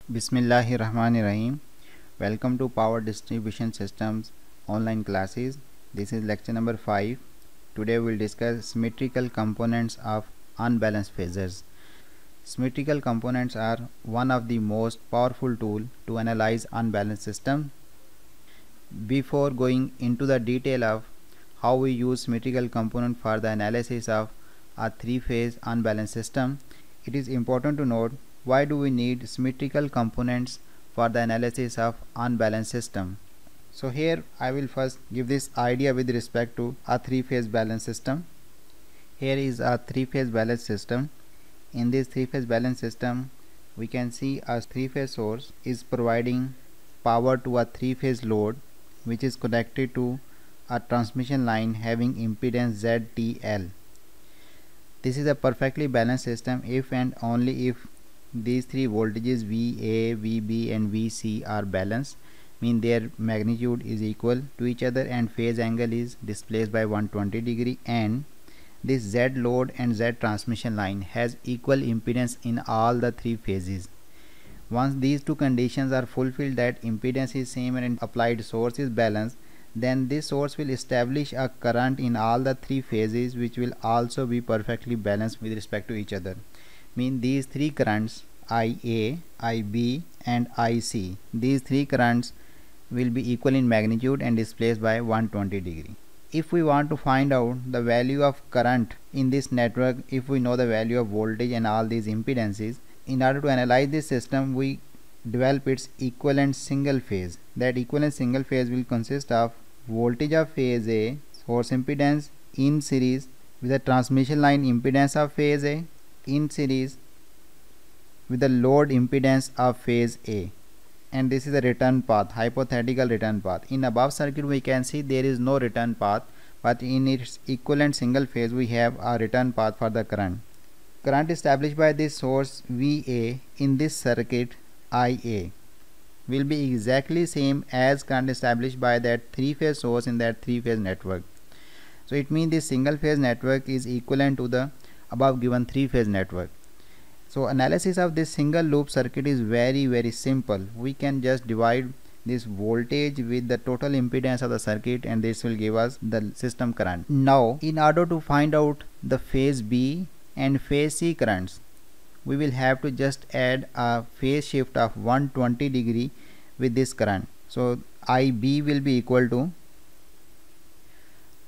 Bismillahirrahmanirrahim. Welcome to Power Distribution Systems online classes. This is lecture number 5. Today we will discuss symmetrical components of unbalanced phasors. Symmetrical components are one of the most powerful tools to analyze unbalanced systems. Before going into the detail of how we use symmetrical component for the analysis of a three-phase unbalanced system, it is important to note why do we need symmetrical components for the analysis of unbalanced system. So here I will first give this idea with respect to a three-phase balanced system. Here is a three-phase balanced system. In this three-phase balanced system, we can see a three-phase source is providing power to a three-phase load which is connected to a transmission line having impedance ZTL. This is a perfectly balanced system if and only if these three voltages VA, VB and VC are balanced, mean their magnitude is equal to each other and phase angle is displaced by 120 degree, and this Z load and Z transmission line has equal impedance in all the three phases. Once these two conditions are fulfilled, that impedance is same and applied source is balanced, then this source will establish a current in all the three phases which will also be perfectly balanced with respect to each other. Mean these three currents IA, IB and IC, these three currents will be equal in magnitude and displaced by 120 degree. If we want to find out the value of current in this network, if we know the value of voltage and all these impedances, in order to analyze this system we develop its equivalent single phase. That equivalent single phase will consist of voltage of phase A, source impedance in series with the transmission line impedance of phase A in series with the load impedance of phase A, and this is a return path, hypothetical return path. In above circuit we can see there is no return path, but in its equivalent single phase we have a return path for the current. Current established by this source VA in this circuit IA will be exactly same as current established by that three-phase source in that three-phase network. So it means this single phase network is equivalent to the above given three-phase network. So analysis of this single loop circuit is very simple. We can just divide this voltage with the total impedance of the circuit and this will give us the system current. Now in order to find out the phase B and phase C currents, we will have to just add a phase shift of 120 degree with this current. So IB will be equal to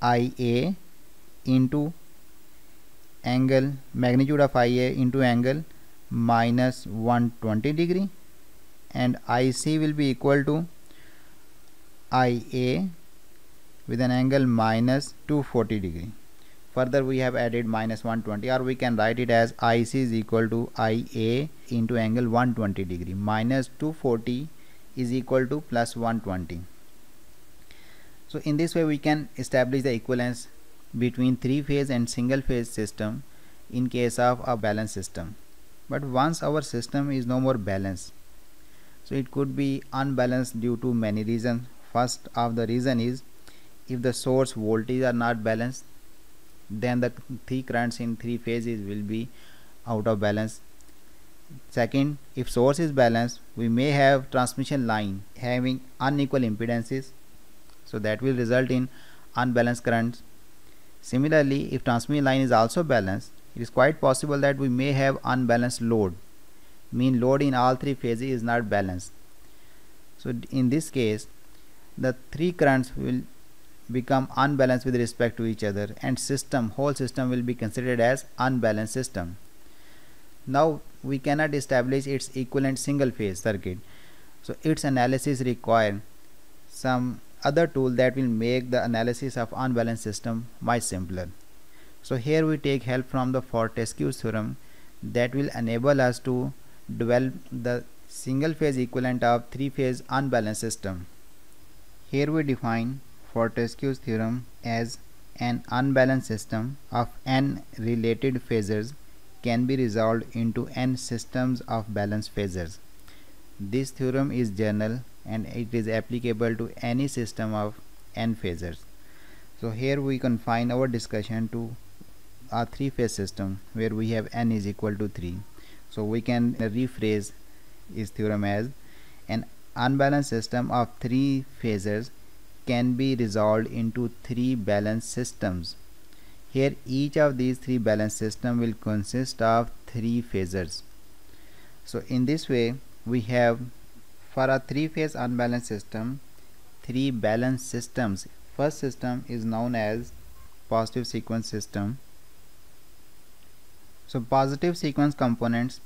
IA into angle magnitude of IA into angle minus 120 degree, and IC will be equal to IA with an angle minus 240 degree. Further we have added minus 120, or we can write it as IC is equal to IA into angle 120 degree minus 240 is equal to plus 120. So in this way we can establish the equivalence between three-phase and single-phase system in case of a balanced system. But once our system is no more balanced, so it could be unbalanced due to many reasons. First of the reason is if the source voltage are not balanced, then the three currents in three phases will be out of balance. Second, if source is balanced, we may have transmission line having unequal impedances, so that will result in unbalanced currents. Similarly, if transmission line is also balanced, it is quite possible that we may have unbalanced load, mean load in all three phases is not balanced. So in this case the three currents will become unbalanced with respect to each other, and whole system will be considered as unbalanced system. Now we cannot establish its equivalent single phase circuit, so its analysis require some other tool that will make the analysis of unbalanced system much simpler. So here we take help from the Fortescue's theorem that will enable us to develop the single phase equivalent of three phase unbalanced system. Here we define Fortescue's theorem as an unbalanced system of n related phasors can be resolved into n systems of balanced phasors. This theorem is general and it is applicable to any system of n phasors. So here we confine our discussion to a three-phase system where we have n is equal to 3. So we can rephrase is theorem as an unbalanced system of three phasors can be resolved into three balanced systems. Here each of these three balanced systems will consist of three phasors. So in this way we have, for a three-phase unbalanced system, three balanced systems. First system is known as positive sequence system. So positive sequence components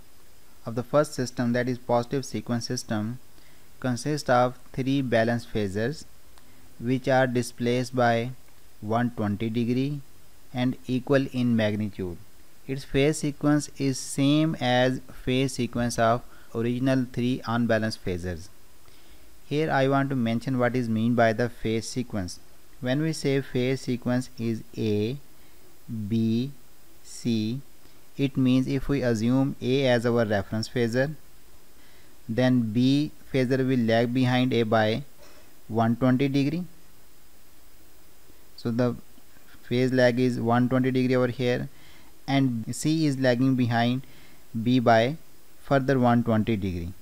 of the first system, that is positive sequence system, consist of three balanced phasors which are displaced by 120 degree and equal in magnitude. Its phase sequence is same as phase sequence of original three unbalanced phasors. Here I want to mention what is mean by the phase sequence. When we say phase sequence is A, B, C, it means if we assume A as our reference phasor, then B phasor will lag behind A by 120 degree. So the phase lag is 120 degree over here, and C is lagging behind B by further 120 degree.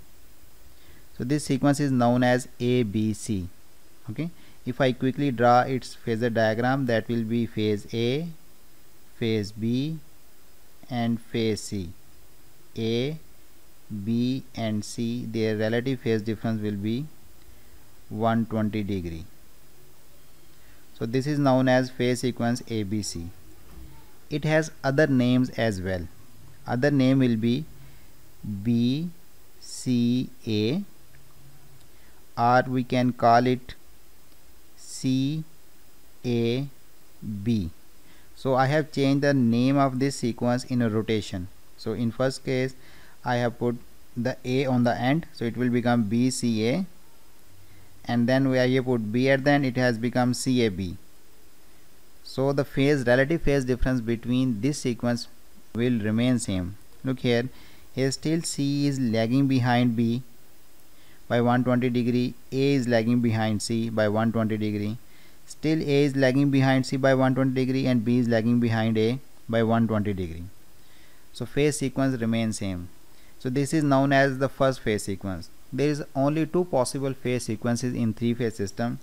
So this sequence is known as ABC. Okay, if I quickly draw its phasor diagram, that will be phase A, phase B and phase C. A, B and C, their relative phase difference will be 120 degree. So this is known as phase sequence ABC. It has other names as well. Other name will be BCA, or we can call it CAB. So I have changed the name of this sequence in a rotation. So in first case I have put the A on the end, so it will become BCA, and then where you put B at the end, it has become CAB. So the relative phase difference between this sequence will remain same. Look here still C is lagging behind B by 120 degree, A is lagging behind C by 120 degree, still A is lagging behind C by 120 degree, and B is lagging behind A by 120 degree. So phase sequence remains same. So this is known as the first phase sequence. There is only two possible phase sequences in three-phase system.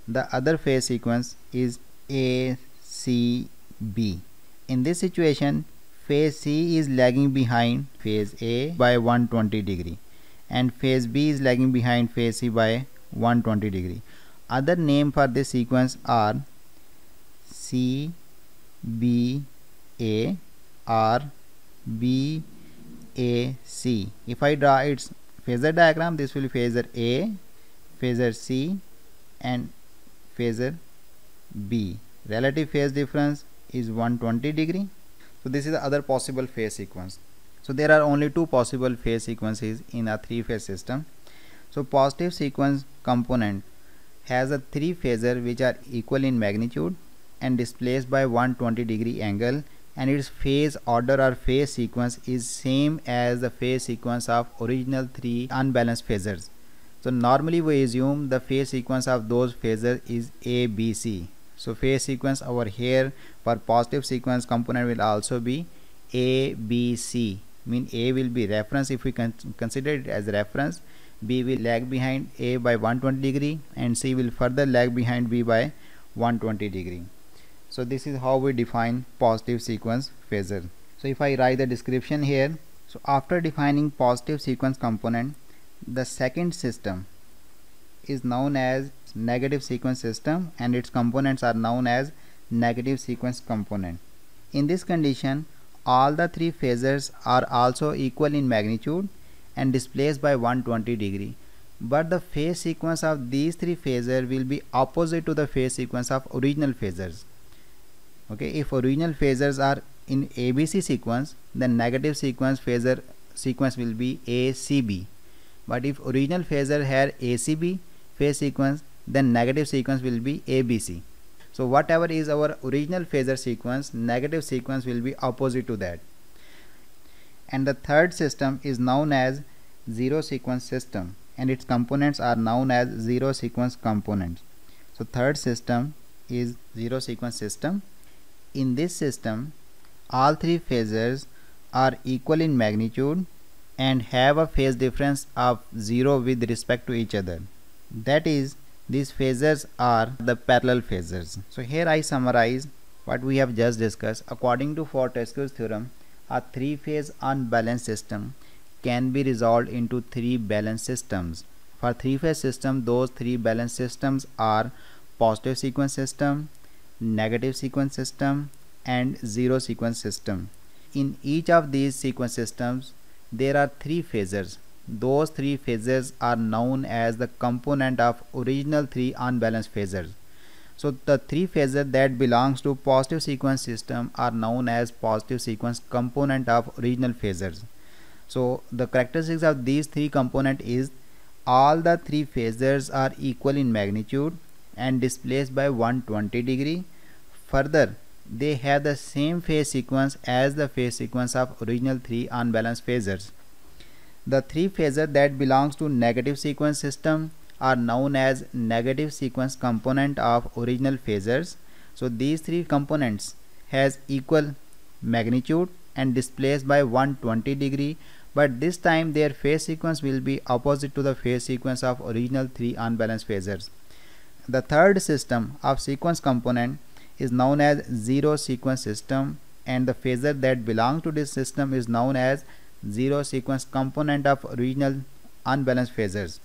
The other phase sequence is ACB. In this situation, phase C is lagging behind phase A by 120 degree, and phase B is lagging behind phase C by 120 degree. Other name for this sequence are CBA or BAC. If I draw its phasor diagram, this will be phasor A, phasor C and phasor B. Relative phase difference is 120 degree. So this is the other possible phase sequence. So there are only two possible phase sequences in a three-phase system. So positive sequence component has a three phasor which are equal in magnitude and displaced by 120 degree angle, and its phase order or phase sequence is same as the phase sequence of original three unbalanced phasors. So normally we assume the phase sequence of those phasors is ABC. So phase sequence over here for positive sequence component will also be ABC. Mean A will be reference. If we consider it as reference, B will lag behind A by 120 degree and C will further lag behind B by 120 degree. So this is how we define positive sequence phasor. So if I write the description here, so after defining positive sequence component, the second system is known as negative sequence system and its components are known as negative sequence component. In this condition, all the three phasors are also equal in magnitude and displaced by 120 degree, but the phase sequence of these three phasors will be opposite to the phase sequence of original phasors. Okay, if original phasors are in ABC sequence, then negative sequence phasor sequence will be ACB, but if original phasor had ACB phase sequence, then negative sequence will be ABC. So whatever is our original phasor sequence, negative sequence will be opposite to that. And the third system is known as zero sequence system and its components are known as zero sequence components. So third system is zero sequence system. In this system, all three phasors are equal in magnitude and have a phase difference of 0 with respect to each other. That is, these phasors are the parallel phasors. So here I summarize what we have just discussed. According to Fortescue's theorem, a three-phase unbalanced system can be resolved into three balanced systems. For three-phase system, those three balanced systems are positive sequence system, negative sequence system, and zero sequence system. In each of these sequence systems, there are three phasors. Those three phasors are known as the component of original three unbalanced phasors. So the three phasors that belongs to positive sequence system are known as positive sequence component of original phasors. So the characteristics of these three component is all the three phasors are equal in magnitude and displaced by 120 degree. Further, they have the same phase sequence as the phase sequence of original three unbalanced phasors. The three phasors that belongs to negative sequence system are known as negative sequence component of original phasors. So these three components has equal magnitude and displaced by 120 degree, but this time their phase sequence will be opposite to the phase sequence of original three unbalanced phasors. The third system of sequence component is known as zero sequence system, and the phasor that belongs to this system is known as zero sequence component of original unbalanced phasors.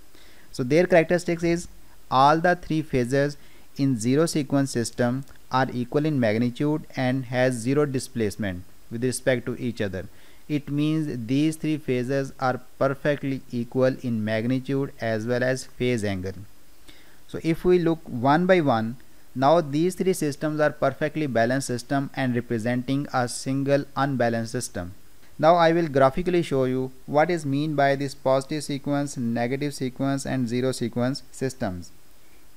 So their characteristics is all the three phasors in zero sequence system are equal in magnitude and has zero displacement with respect to each other. It means these three phasors are perfectly equal in magnitude as well as phase angle. So if we look one by one, now these three systems are perfectly balanced system and representing a single unbalanced system. Now I will graphically show you what is mean by this positive sequence, negative sequence and zero sequence systems.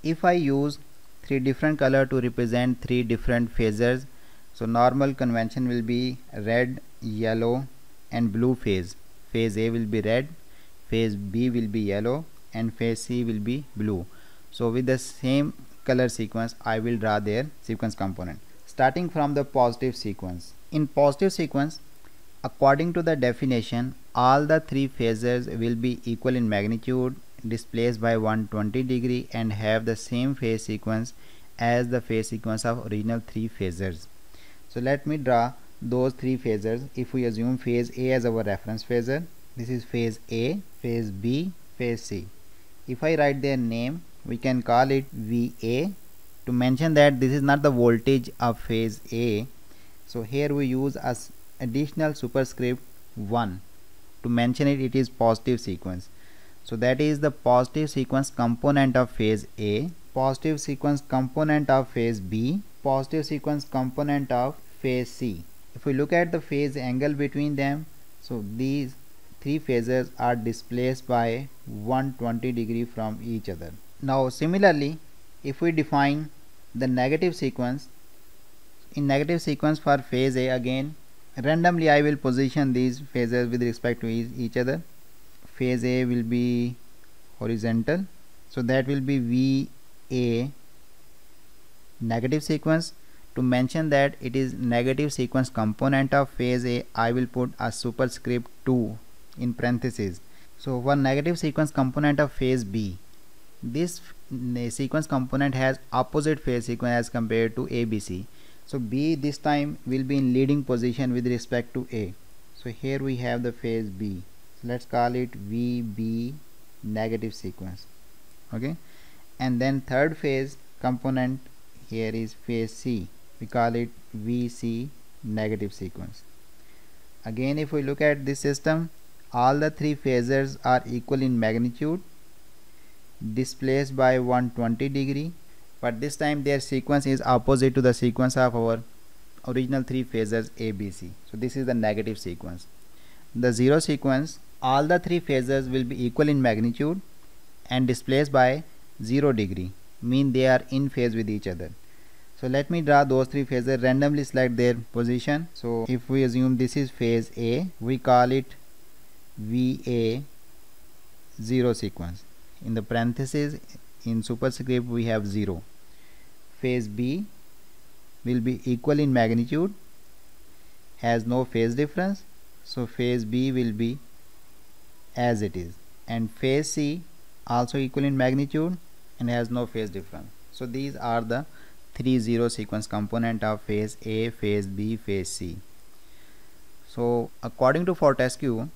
If I use three different color to represent three different phasors, so normal convention will be red, yellow and blue phase. Phase A will be red, phase B will be yellow and phase C will be blue. So with the same color sequence I will draw their sequence component. Starting from the positive sequence. In positive sequence, according to the definition, all the three phasors will be equal in magnitude, displaced by 120 degree and have the same phase sequence as the phase sequence of original three phasors. So let me draw those three phasors. If we assume phase A as our reference phasor, this is phase A, phase B, phase C. If I write their name, we can call it VA to mention that this is not the voltage of phase A. So here we use as additional superscript 1 to mention it is positive sequence. So that is the positive sequence component of phase A, positive sequence component of phase B, positive sequence component of phase C. If we look at the phase angle between them, so these three phasors are displaced by 120 degree from each other. Now similarly, if we define the negative sequence, in negative sequence for phase A, again randomly I will position these phasors with respect to each other. Phase A will be horizontal, so that will be VA negative sequence. To mention that it is negative sequence component of phase A, I will put a superscript 2 in parentheses. So for negative sequence component of phase B, this sequence component has opposite phase sequence as compared to ABC. So B this time will be in leading position with respect to A. So here we have the phase B. So let's call it VB negative sequence. Okay, and then third phase component here is phase C. We call it VC negative sequence. Again, if we look at this system, all the three phasors are equal in magnitude, displaced by 120 degree, but this time their sequence is opposite to the sequence of our original three phasors ABC. So this is the negative sequence. The zero sequence, all the three phasors will be equal in magnitude and displaced by 0 degree, mean they are in phase with each other. So let me draw those three phasors, randomly select their position. So if we assume this is phase A, we call it VA zero sequence. In the parentheses in superscript we have 0. Phase B will be equal in magnitude, has no phase difference, so phase B will be as it is, and phase C also equal in magnitude and has no phase difference. So these are the 3 zero sequence component of phase A, phase B, phase C. So according to Fortescue,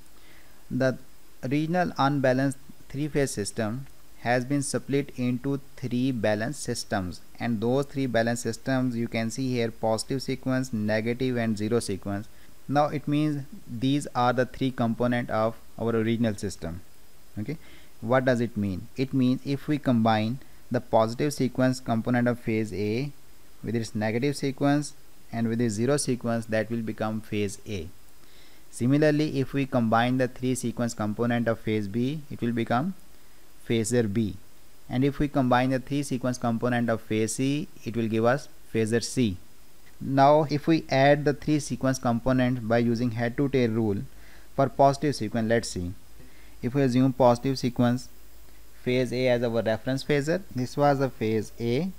the original unbalanced three-phase system has been split into 3 balanced systems, and those 3 balanced systems you can see here: positive sequence, negative and zero sequence. Now it means these are the 3 components of our original system. Okay, what does it mean? It means if we combine the positive sequence component of phase A with its negative sequence and with its zero sequence, that will become phase A. Similarly, if we combine the 3 sequence component of phase B, it will become phasor B, and if we combine the 3 sequence component of phase C, it will give us phasor C. Now if we add the 3 sequence components by using head to tail rule for positive sequence, let's see. If we assume positive sequence phase A as our reference phasor, this was the phase A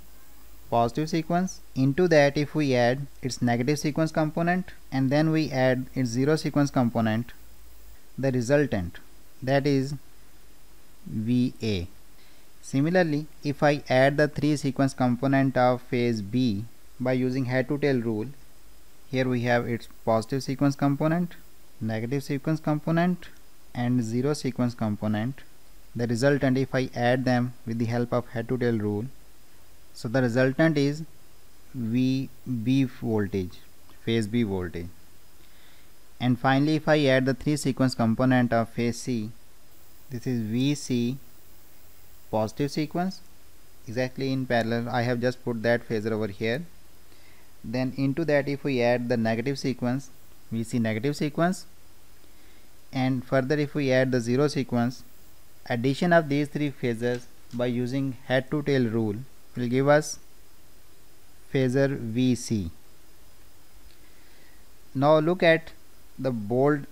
positive sequence. Into that, if we add its negative sequence component and then we add its zero sequence component, the resultant, that is VA. Similarly, if I add the 3 sequence component of phase B by using head to tail rule, here we have its positive sequence component, negative sequence component and zero sequence component. The resultant, if I add them with the help of head to tail rule, so the resultant is VB voltage, phase B voltage. And finally, if I add the 3 sequence component of phase C, this is VC positive sequence, exactly in parallel. I have just put that phasor over here. Then into that, if we add the negative sequence, VC negative sequence, and further if we add the zero sequence, addition of these 3 phasors by using head to tail rule will give us phasor VC. Now look at the bold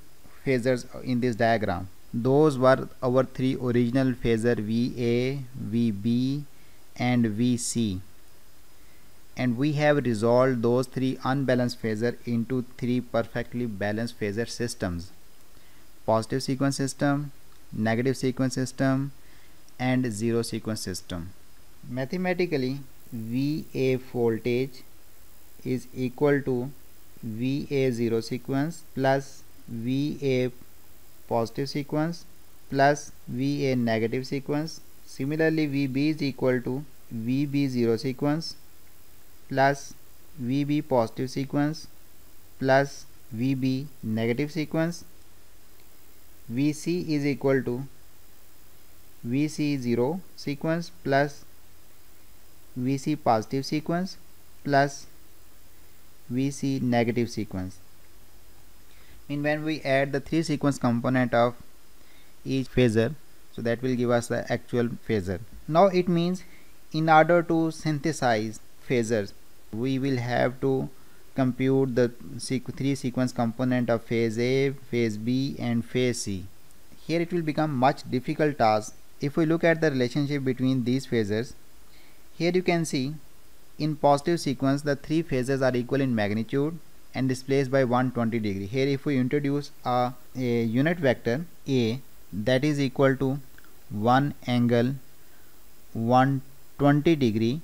phasors in this diagram. Those were our 3 original phasor VA, VB and VC, and we have resolved those 3 unbalanced phasor into 3 perfectly balanced phasor systems: positive sequence system, negative sequence system and zero sequence system. Mathematically, VA voltage is equal to VA zero sequence plus VA positive sequence plus VA negative sequence. Similarly, VB is equal to VB zero sequence plus VB positive sequence plus VB negative sequence. VC is equal to VC zero sequence plus VC positive sequence plus VC negative sequence. And when we add the 3 sequence component of each phasor, so that will give us the actual phasor. Now it means in order to synthesize phasors, we will have to compute the 3 sequence component of phase A, phase B and phase C. Here it will become much difficult task. If we look at the relationship between these phasors, here you can see in positive sequence the 3 phasors are equal in magnitude and displaced by 120 degree. Here if we introduce a unit vector A, that is equal to 1 angle 120 degree.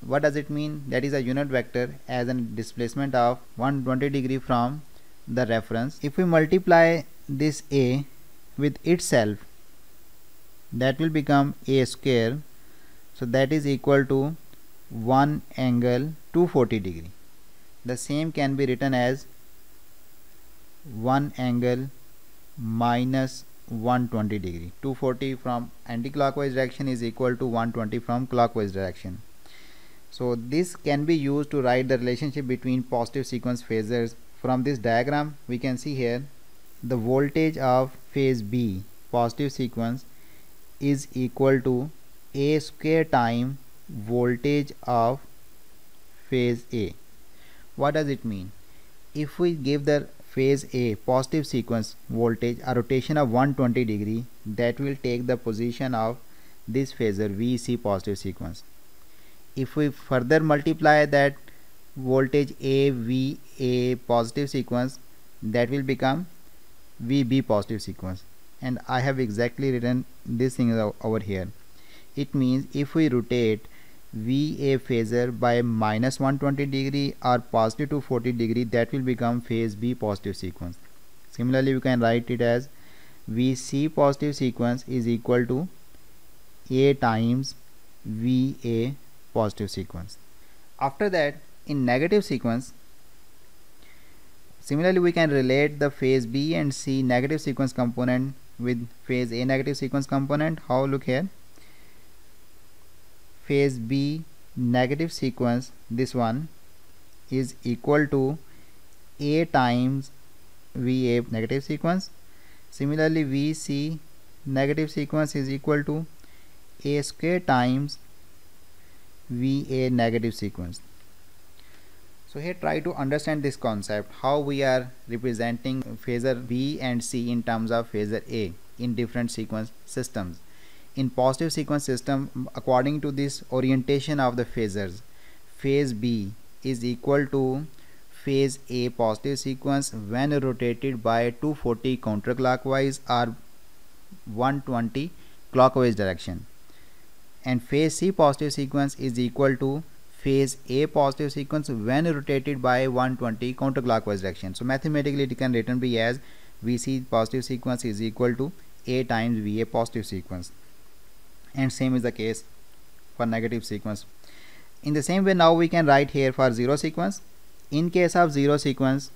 What does it mean? That is a unit vector as a displacement of 120 degree from the reference. If we multiply this A with itself, that will become A square, so that is equal to 1 angle 240 degree. The same can be written as 1 angle minus 120 degree. 240 from anti-clockwise direction is equal to 120 from clockwise direction. So this can be used to write the relationship between positive sequence phasors. From this diagram we can see here the voltage of phase B positive sequence is equal to A square time voltage of phase A. What does it mean? If we give the phase A positive sequence voltage a rotation of 120 degree, that will take the position of this phasor VC positive sequence. If we further multiply that voltage AVA positive sequence, that will become VB positive sequence. and I have exactly written this thing over here. It means if we rotate VA phasor by minus 120 degree or positive 240 degree, that will become phase B positive sequence. Similarly, we can write it as VC positive sequence is equal to A times VA positive sequence. After that, in negative sequence, similarly we can relate the phase B and C negative sequence component with phase A negative sequence component. How? Look here. Phase B negative sequence, this one, is equal to A times VA negative sequence. Similarly, VC negative sequence is equal to A square times VA negative sequence. So here try to understand this concept, how we are representing phasor B and C in terms of phasor A in different sequence systems. In positive sequence system, according to this orientation of the phasors, phase B is equal to phase A positive sequence when rotated by 240 counterclockwise or 120 clockwise direction, and phase C positive sequence is equal to phase A positive sequence when rotated by 120 counterclockwise direction. So mathematically it can written be as VC positive sequence is equal to A times VA positive sequence, and same is the case for negative sequence. In the same way, now we can write here for zero sequence. In case of zero sequence,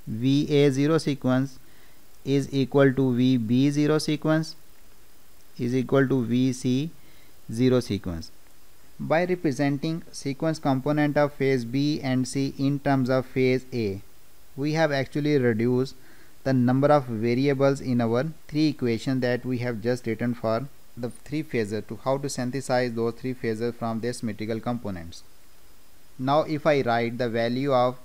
VA zero sequence is equal to VB zero sequence is equal to VC zero sequence. By representing sequence component of phase B and C in terms of phase A, we have actually reduced the number of variables in our three equations that we have just written for the three phasors, to how to synthesize those three phasors from their symmetrical components. Now if I write the value of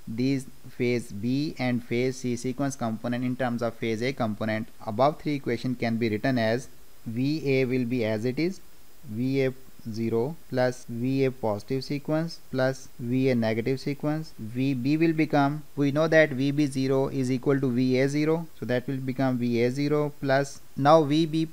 these phase B and phase C sequence component in terms of phase A component, above three equation can be written as VA will be as it is, VA 0 plus VA positive sequence plus VA negative sequence. VB will become, we know that VB 0 is equal to VA 0, so that will become VA 0 plus, now VB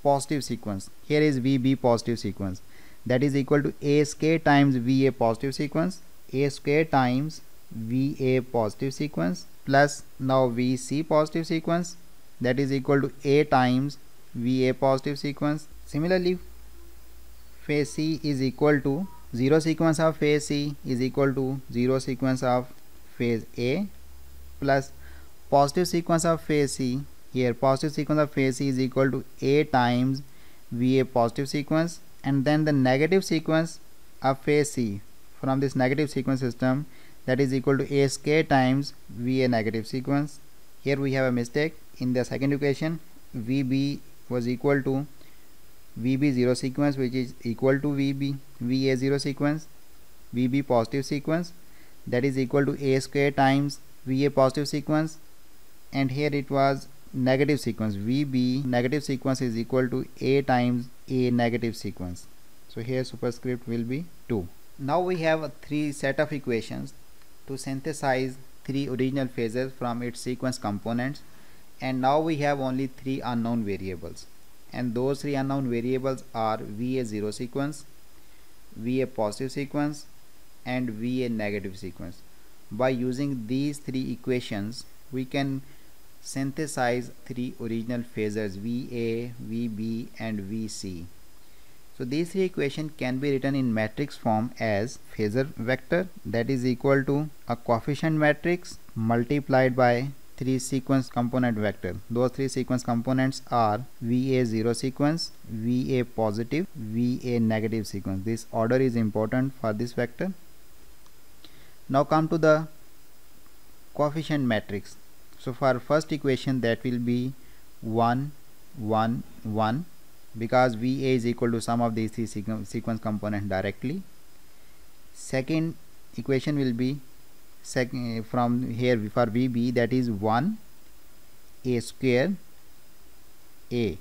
positive sequence, here is VB positive sequence, that is equal to A square times VA positive sequence, A square times VA positive sequence plus now VC positive sequence, that is equal to A times VA positive sequence. Similarly, phase C is equal to 0 sequence of phase C is equal to 0 sequence of phase A plus positive sequence of phase C, here positive sequence of phase C is equal to A times VA positive sequence, and then the negative sequence of phase C from this negative sequence system, that is equal to A square times VA negative sequence. Here we have a mistake in the second equation. VB was equal to VB 0 sequence, which is equal to VA 0 sequence, VB positive sequence, that is equal to A square times VA positive sequence, and here it was negative sequence, VB negative sequence is equal to A times A negative sequence. So here superscript will be 2. Now we have a three set of equations to synthesize three original phasors from its sequence components, and now we have only three unknown variables, and those three unknown variables are VA 0 sequence, VA positive sequence, and VA negative sequence. By using these three equations, we can synthesize three original phasors VA, VB, and VC. So these three equations can be written in matrix form as phasor vector, that is equal to a coefficient matrix multiplied by three sequence component vector. Those three sequence components are VA 0 sequence, VA positive, VA negative sequence. This order is important for this vector. Now come to the coefficient matrix. So for first equation, that will be 1 1 1, because VA is equal to sum of these three sequence components directly. Second equation will be from here for VB, that is 1 A square A,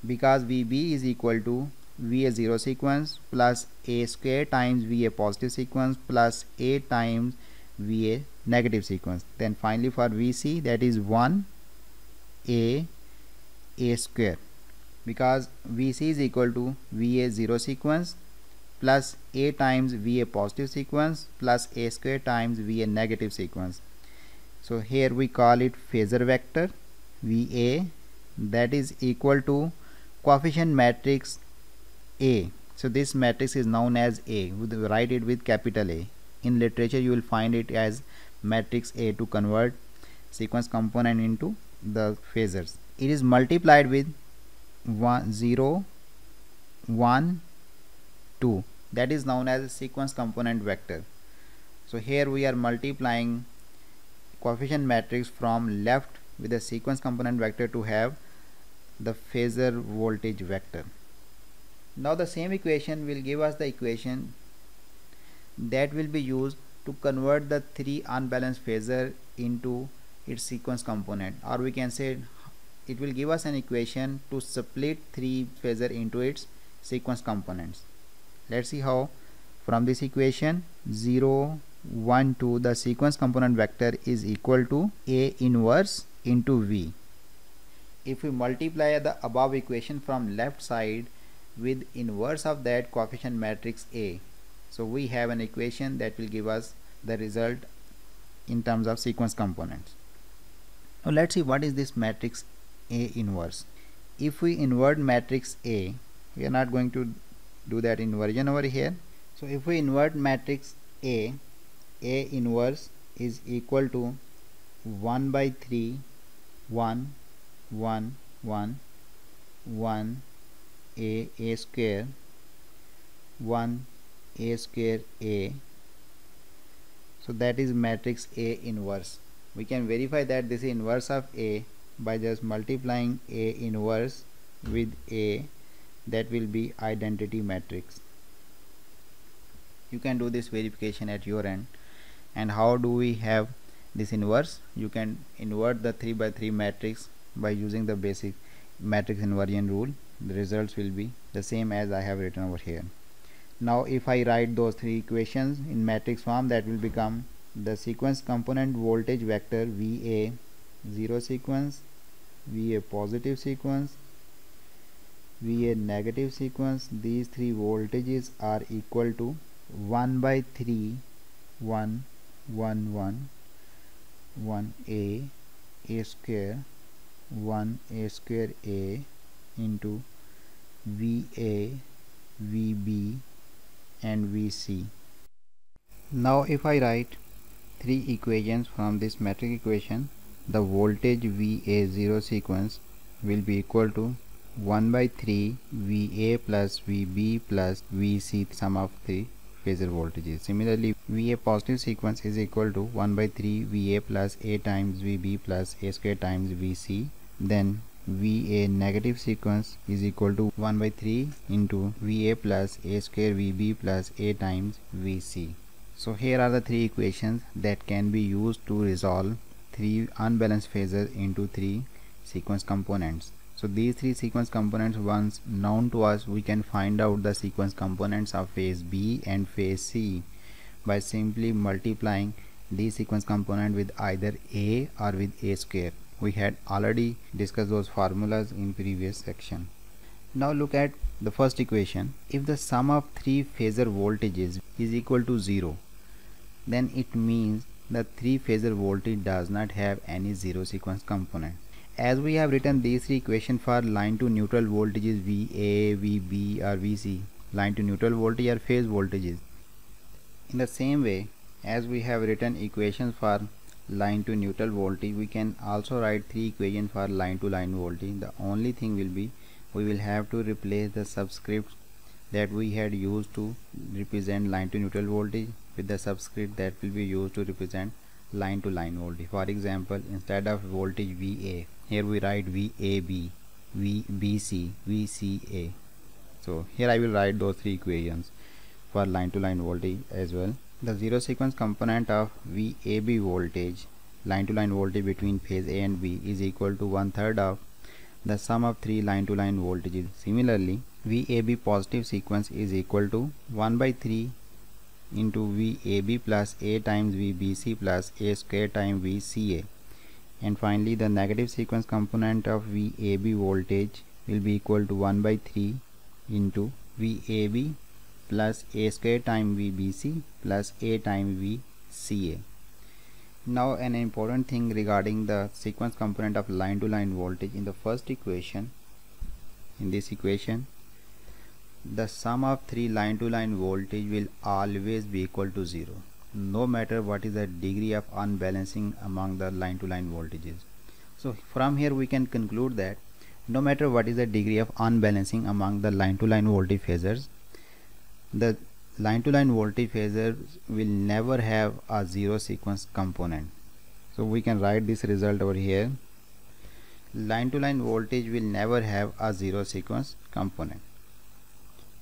because VB is equal to VA 0 sequence plus A square times VA positive sequence plus A times VA negative sequence. Then finally for VC, that is 1 A square, because VC is equal to VA 0 sequence plus A times VA positive sequence plus A square times VA negative sequence. So here we call it phasor vector VA, that is equal to coefficient matrix A. So this matrix is known as A. We write it with capital A. In literature you will find it as matrix A to convert sequence component into the phasors. It is multiplied with 1 0 1 2, that is known as sequence component vector. So here we are multiplying coefficient matrix from left with the sequence component vector to have the phasor voltage vector. Now the same equation will give us the equation that will be used to convert the three unbalanced phasor into its sequence component, or we can say it will give us an equation to split three phasor into its sequence components. Let's see how. From this equation 0 1 2, the sequence component vector is equal to A inverse into V. If we multiply the above equation from left side with inverse of that coefficient matrix A, so we have an equation that will give us the result in terms of sequence components. Now let's see what is this matrix A inverse. If we invert matrix A, we are not going to do that inversion over here. So if we invert matrix A inverse is equal to 1 by 3 1 1 1 1 A square 1 A square A. So that is matrix A inverse. We can verify that this is inverse of A by just multiplying A inverse with A, that will be identity matrix. You can do this verification at your end. And how do we have this inverse? You can invert the 3 by 3 matrix by using the basic matrix inversion rule. The results will be the same as I have written over here. Now if I write those three equations in matrix form, that will become the sequence component voltage vector VA 0 sequence, VA positive sequence, VA negative sequence. These three voltages are equal to 1 by 3 1 1 1 1 A square 1 A square A into VA VB and VC. Now if I write three equations from this matrix equation, the voltage VA 0 sequence will be equal to 1 by 3 VA plus VB plus VC, sum of the phasor voltages. Similarly, VA positive sequence is equal to 1 by 3 VA plus A times VB plus A square times VC. Then VA negative sequence is equal to 1 by 3 into VA plus A square VB plus A times VC. So here are the three equations that can be used to resolve three unbalanced phasors into three sequence components. So these three sequence components, once known to us, we can find out the sequence components of phase B and phase C by simply multiplying these sequence component with either A or with A square. We had already discussed those formulas in previous section. Now look at the first equation. If the sum of three phasor voltages is equal to 0, then it means the three phasor voltage does not have any zero sequence component. As we have written these three equations for line to neutral voltages VA, VB or VC, line to neutral voltage are phase voltages. In the same way, as we have written equations for line to neutral voltage, we can also write three equations for line to line voltage. The only thing will be we will have to replace the subscripts that we had used to represent line to neutral voltage with the subscript that will be used to represent line to line voltage. For example, instead of voltage VA, here we write VAB, VBC, VCA. So here I will write those three equations for line to line voltage as well. The zero sequence component of VAB voltage, line to line voltage between phase A and B, is equal to 1/3 of the sum of three line to line voltages. Similarly, VAB positive sequence is equal to 1 by 3 into VAB plus A times VBC plus A square times VCA. and finally the negative sequence component of VAB voltage will be equal to 1 by 3 into VAB plus A square time VBC plus A time VCA. Now an important thing regarding the sequence component of line to line voltage, in the first equation, in this equation the sum of three line to line voltage will always be equal to 0, no matter what is the degree of unbalancing among the line to line voltages. So from here we can conclude that no matter what is the degree of unbalancing among the line to line voltage phasors, the line to line voltage phasors will never have a zero sequence component. So we can write this result over here. Line to line voltage will never have a zero sequence component.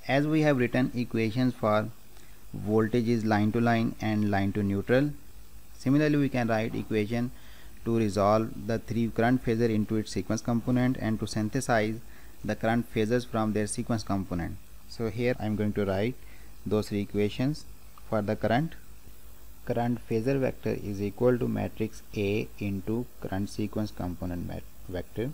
As we have written equations for voltages line to line and line to neutral, similarly we can write equation to resolve the three current phasor into its sequence component and to synthesize the current phasors from their sequence component. So here I am going to write those three equations. For the current phasor vector is equal to matrix A into current sequence component vector.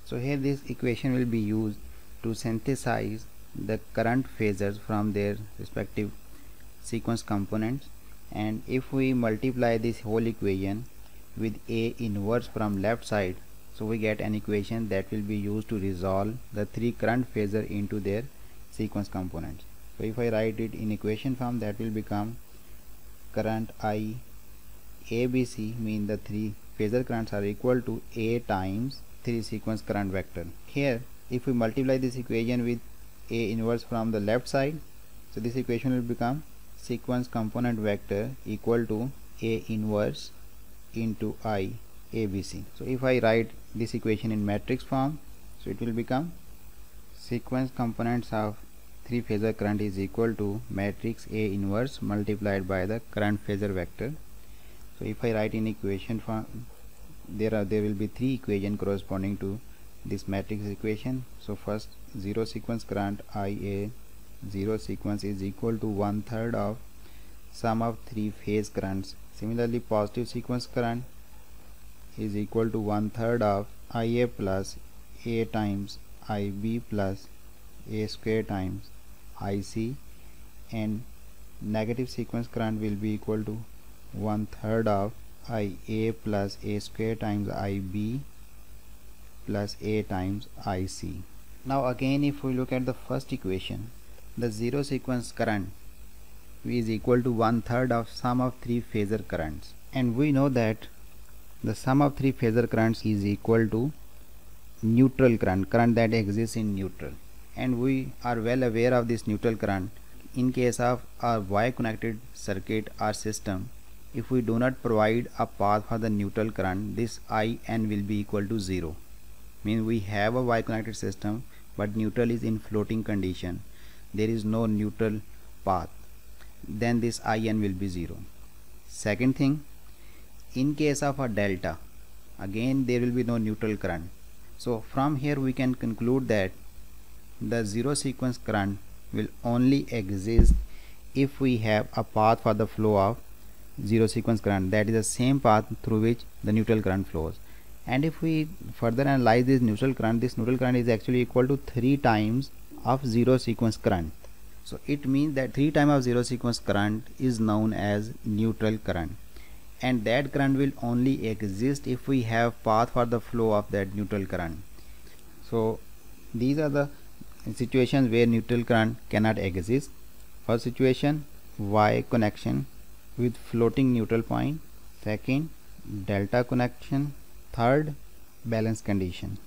So here this equation will be used to synthesize the current phasors from their respective sequence components, and if we multiply this whole equation with A inverse from left side, so we get an equation that will be used to resolve the three current phasor into their sequence components. So if I write it in equation form, that will become current I ABC, mean the three phasor currents are equal to A times three sequence current vector. Here if we multiply this equation with A inverse from the left side, so this equation will become sequence component vector equal to A inverse into I ABC. So if I write this equation in matrix form, so it will become sequence components of three phasor current is equal to matrix A inverse multiplied by the current phasor vector. So if I write in equation form, there will be three equations corresponding to this matrix equation. So first, zero sequence current IA zero sequence is equal to 1/3 of sum of three phase currents. Similarly, positive sequence current is equal to 1/3 of IA plus A times IB plus A square times IC, and negative sequence current will be equal to 1/3 of IA plus A square times IB plus A times IC. Now again, if we look at the first equation, the zero sequence current is equal to 1/3 of sum of three phasor currents, and we know that the sum of three phasor currents is equal to neutral current that exists in neutral, and we are well aware of this neutral current. In case of a Y connected circuit or system, if we do not provide a path for the neutral current, this IN will be equal to 0. Means we have a Y connected system, but neutral is in floating condition, there is no neutral path, then this IN will be 0. Second thing, in case of a delta, again there will be no neutral current. So from here we can conclude that the zero sequence current will only exist if we have a path for the flow of zero sequence current, that is the same path through which the neutral current flows. And if we further analyze this neutral current is actually equal to 3 times of zero sequence current. So it means that 3 times of zero sequence current is known as neutral current, and that current will only exist if we have path for the flow of that neutral current. So these are the situations where neutral current cannot exist. First situation, Y connection with floating neutral point. Second, delta connection. Third, balance condition.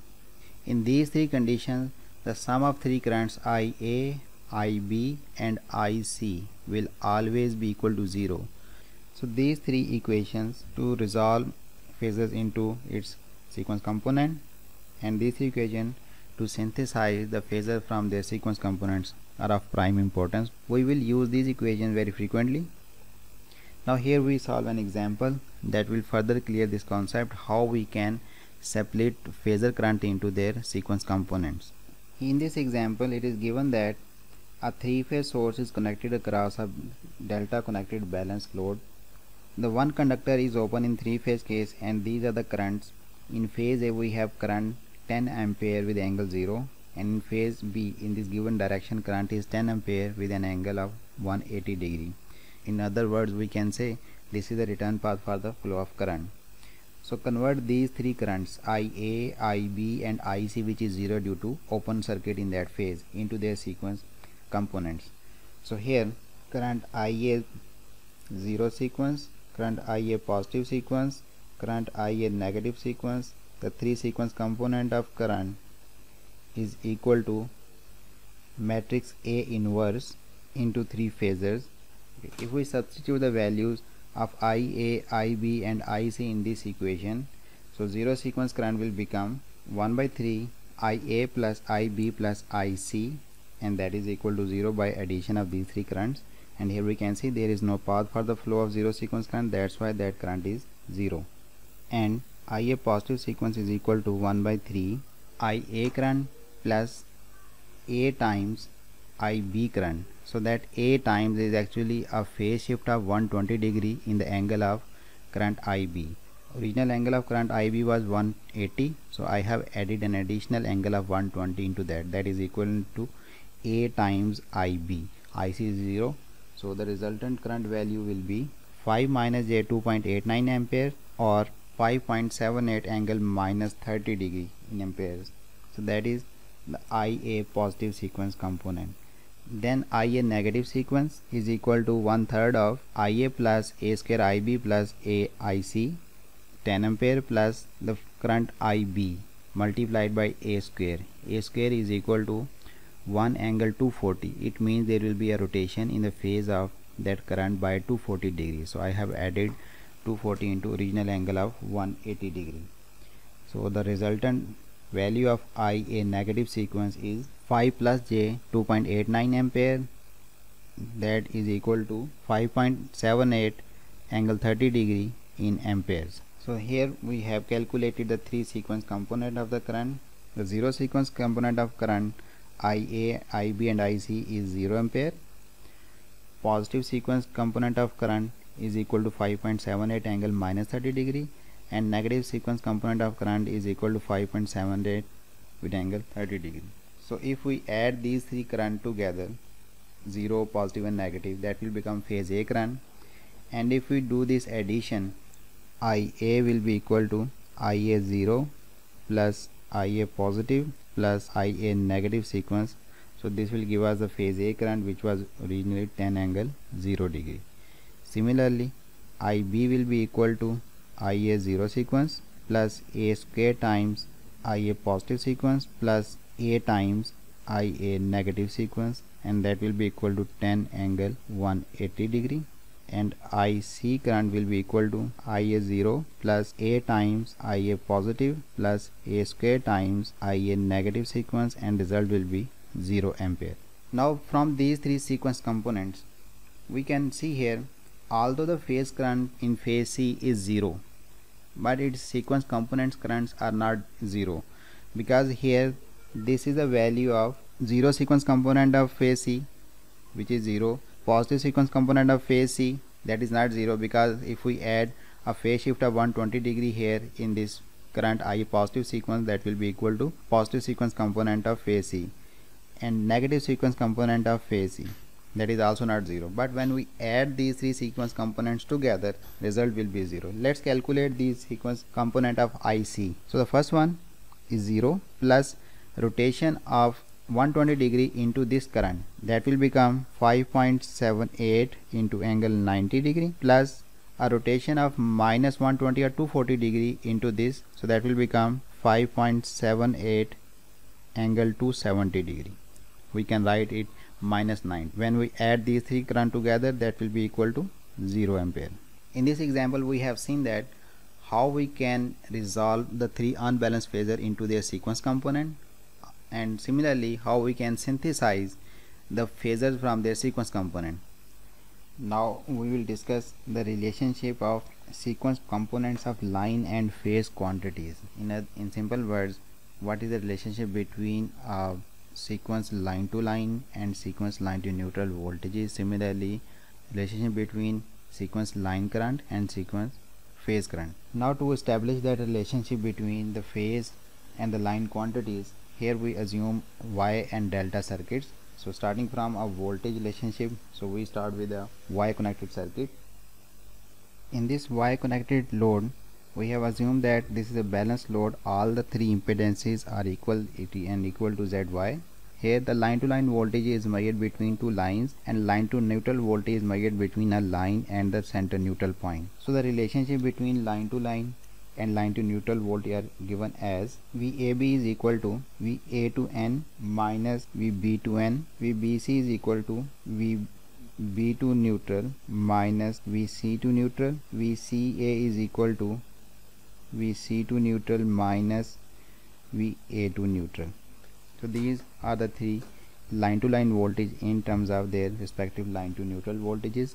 In these three conditions, the sum of three currents IA, IB and IC will always be equal to 0. So these three equations to resolve phasors into its sequence component, and these three equations to synthesize the phasor from their sequence components are of prime importance. We will use these equations very frequently. Now here we solve an example that will further clear this concept, how we can separate phasor current into their sequence components. In this example, it is given that a three-phase source is connected across a delta connected balanced load The one conductor is open in three-phase case, and these are the currents. In phase A we have current 10 ampere with angle 0, and in phase B in this given direction current is 10 ampere with an angle of 180 degree. In other words, we can say this is the return path for the flow of current. So convert these three currents IA, IB and IC, which is 0 due to open circuit in that phase, into their sequence components. So here current IA 0 sequence, current IA positive sequence, current IA negative sequence. The three sequence component of current is equal to matrix A inverse into three phasors. If we substitute the values of IA, IB and IC in this equation, so 0 sequence current will become 1 by 3 IA plus IB plus IC, and that is equal to 0 by addition of these three currents. And here we can see there is no path for the flow of 0 sequence current, that's why that current is 0. And IA positive sequence is equal to 1 by 3 IA current plus A times IB current. So that A times is actually a phase shift of 120 degree in the angle of current IB. Original angle of current IB was 180, so I have added an additional angle of 120 into that. That is equivalent to A times IB. IC is 0, so the resultant current value will be 5 minus J 2.89 ampere or 5.78 angle minus 30 degree in amperes. So that is the IA positive sequence component. Then IA negative sequence is equal to 1/3 of IA plus A square IB plus A IC 10 ampere plus the current IB multiplied by A square. A square is equal to 1 angle 240. It means there will be a rotation in the phase of that current by 240 degrees. So I have added 240 into original angle of 180 degree. So the resultant value of IA negative sequence is 5 plus J 2.89 ampere, that is equal to 5.78 angle 30 degree in amperes. So here we have calculated the three sequence component of the current. The 0 sequence component of current IA, IB and IC is 0 ampere. Positive sequence component of current is equal to 5.78 angle minus 30 degree, and negative sequence component of current is equal to 5.78 with angle 30 degree. So if we add these three current together, 0, positive and negative, that will become phase A current. And if we do this addition, IA will be equal to IA 0 plus IA positive plus IA negative sequence. So this will give us the phase A current, which was originally 10 angle 0 degree. Similarly, IB will be equal to IA 0 sequence plus A square times IA positive sequence plus A times IA negative sequence, and that will be equal to 10 angle 180 degree. And IC current will be equal to IA 0 plus A times IA positive plus A square times IA negative sequence, and result will be 0 ampere. Now from these three sequence components, we can see here, although the phase current in phase C is 0, but its sequence components currents are not 0, because here this is the value of 0 sequence component of phase C, which is 0. Positive sequence component of phase C, that is not 0, because if we add a phase shift of 120 degree here in this current I positive sequence, that will be equal to positive sequence component of phase C, and negative sequence component of phase C, that is also not 0. But when we add these three sequence components together, result will be 0. Let's calculate these sequence component of IC. So the first one is 0 plus rotation of 120 degree into this current, that will become 5.78 into angle 90 degree plus a rotation of minus 120 or 240 degree into this, so that will become 5.78 angle 270 degree. We can write it minus 9. When we add these three current together, that will be equal to 0 ampere. In this example, we have seen that how we can resolve the three unbalanced phasor into their sequence component, and similarly how we can synthesize the phasors from their sequence component. Now we will discuss the relationship of sequence components of line and phase quantities. In simple words, what is the relationship between sequence line to line and sequence line to neutral voltages? Similarly, relationship between sequence line current and sequence phase current. Now to establish that relationship between the phase and the line quantities, here we assume Y and delta circuits. So starting from a voltage relationship, so we start with a Y connected circuit. In this Y connected load, we have assumed that this is a balanced load. All the three impedances are equal and equal to ZY. Here the line to line voltage is measured between two lines, and line to neutral voltage is measured between a line and the center neutral point. So the relationship between line to line and line to neutral voltage are given as VAB is equal to VA to N minus VB to N. VBC is equal to VB to neutral minus VC to neutral. VCA is equal to VC to neutral minus VA to neutral. So these are the three line to line voltage in terms of their respective line to neutral voltages.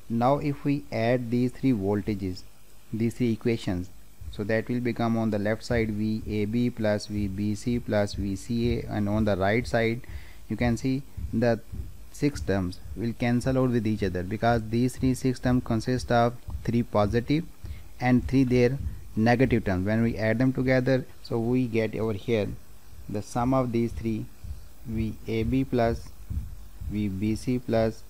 Now if we add these three voltages, these three equations, so that will become on the left side VAB plus VBC plus VCA, and on the right side you can see the six terms will cancel out with each other, because these six terms consist of three positive and three their negative terms. When we add them together, so we get over here the sum of these three VAB plus VBC plus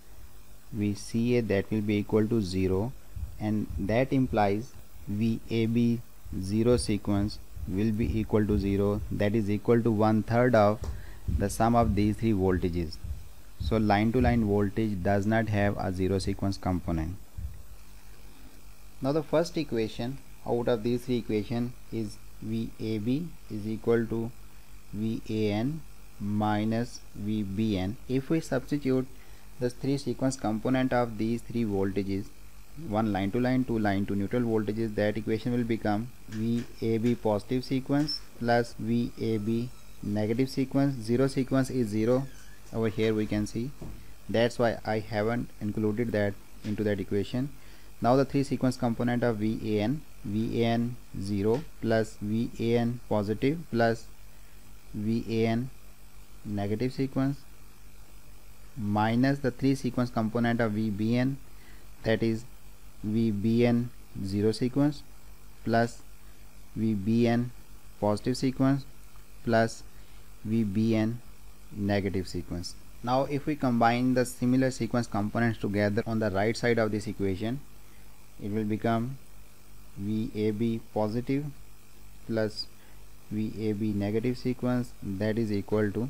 VCA, that will be equal to 0, and that implies VAB 0 sequence will be equal to 0, that is equal to 1/3 of the sum of these three voltages. So line to line voltage does not have a 0 sequence component. Now the first equation out of these three equations is VAB is equal to VAN minus VBN. If we substitute the three sequence component of these three voltages, one line to line, two line to neutral voltages, that equation will become VAB positive sequence plus VAB negative sequence. 0 sequence is 0 over here, we can see. That's why I haven't included that into that equation. Now the three sequence component of VAN 0 plus VAN positive plus VAN negative sequence minus the three sequence component of VBN, that is VBN 0 sequence plus VBN positive sequence plus VBN negative sequence. Now if we combine the similar sequence components together on the right side of this equation, it will become VAB positive plus VAB negative sequence, that is equal to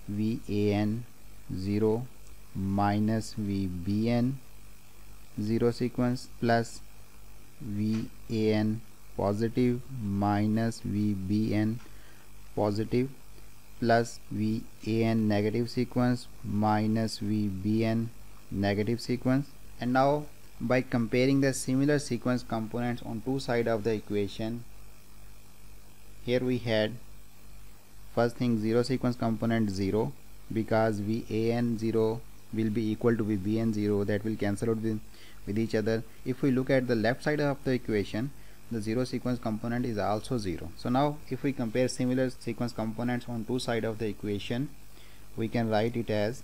VAN 0 minus VBN 0 sequence plus VAN positive minus VBN positive plus VAN negative sequence minus VBN negative sequence. And now by comparing the similar sequence components on two sides of the equation, here we had first thing 0 sequence component 0, because VAN 0 will be equal to VBN 0, that will cancel out with each other. If we look at the left side of the equation, the 0 sequence component is also 0. So now if we compare similar sequence components on two sides of the equation, we can write it as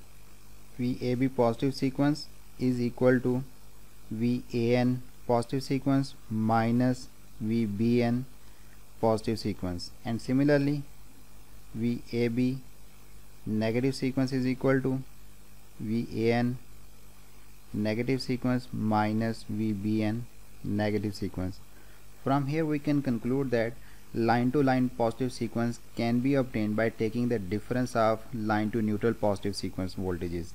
VAB positive sequence is equal to VAN positive sequence minus VBN positive sequence, and similarly VAB negative sequence is equal to VAN negative sequence minus VBN negative sequence. From here we can conclude that line to line positive sequence can be obtained by taking the difference of line to neutral positive sequence voltages,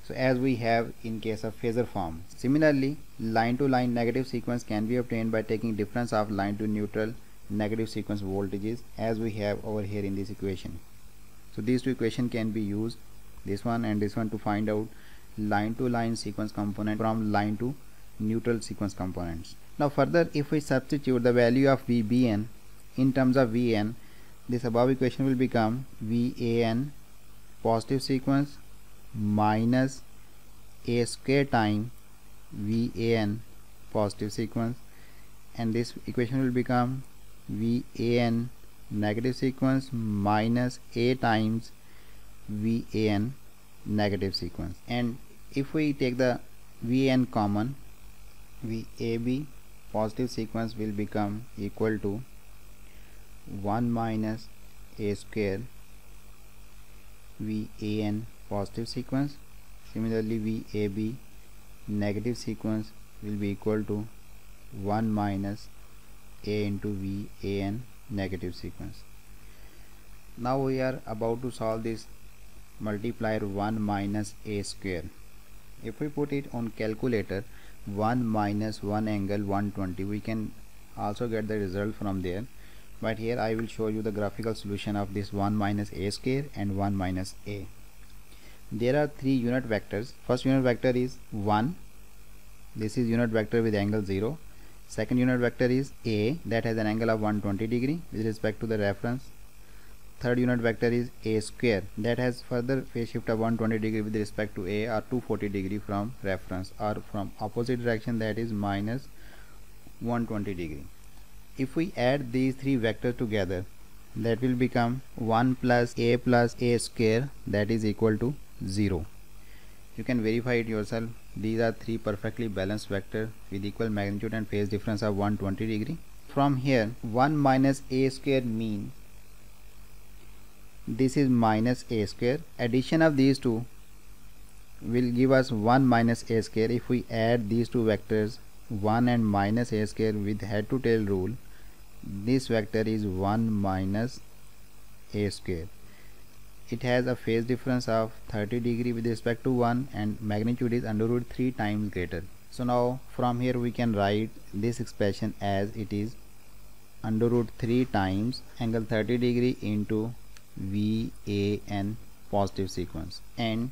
so as we have in case of phasor form. Similarly, line to line negative sequence can be obtained by taking difference of line to neutral negative sequence voltages, as we have over here in this equation. So these two equations can be used, this one and this one, to find out line to line sequence component from line to neutral sequence components. Now further, if we substitute the value of VBN in terms of VN, this above equation will become VAN positive sequence minus a square time VAN positive sequence, and this equation will become VAN negative sequence minus a times VAN negative sequence. And if we take the VAN common, VAB positive sequence will become equal to 1 minus A square VAN positive sequence. Similarly, VAB negative sequence will be equal to 1 minus A into VAN negative sequence. Now we are about to solve this multiplier 1 minus A square. If we put it on calculator, 1 minus 1 angle 120, we can also get the result from there, but here I will show you the graphical solution of this 1 minus A square and 1 minus A. There are three unit vectors. First unit vector is 1. This is unit vector with angle 0. Second unit vector is A, that has an angle of 120 degree with respect to the reference. Third unit vector is A square, that has further phase shift of 120 degree with respect to A, or 240 degree from reference, or from opposite direction, that is minus 120 degree. If we add these three vectors together, that will become 1 plus A square, that is equal to 0. You can verify it yourself. These are three perfectly balanced vectors with equal magnitude and phase difference of 120 degree. From here, 1 minus A square means this is minus A square. Addition of these two will give us 1 minus A square. If we add these two vectors 1 and minus A square with head to tail rule, this vector is 1 minus A square. It has a phase difference of 30 degree with respect to 1 and magnitude is under root 3 times greater. So now from here we can write this expression as it is under root 3 times angle 30 degree into VAN positive sequence. And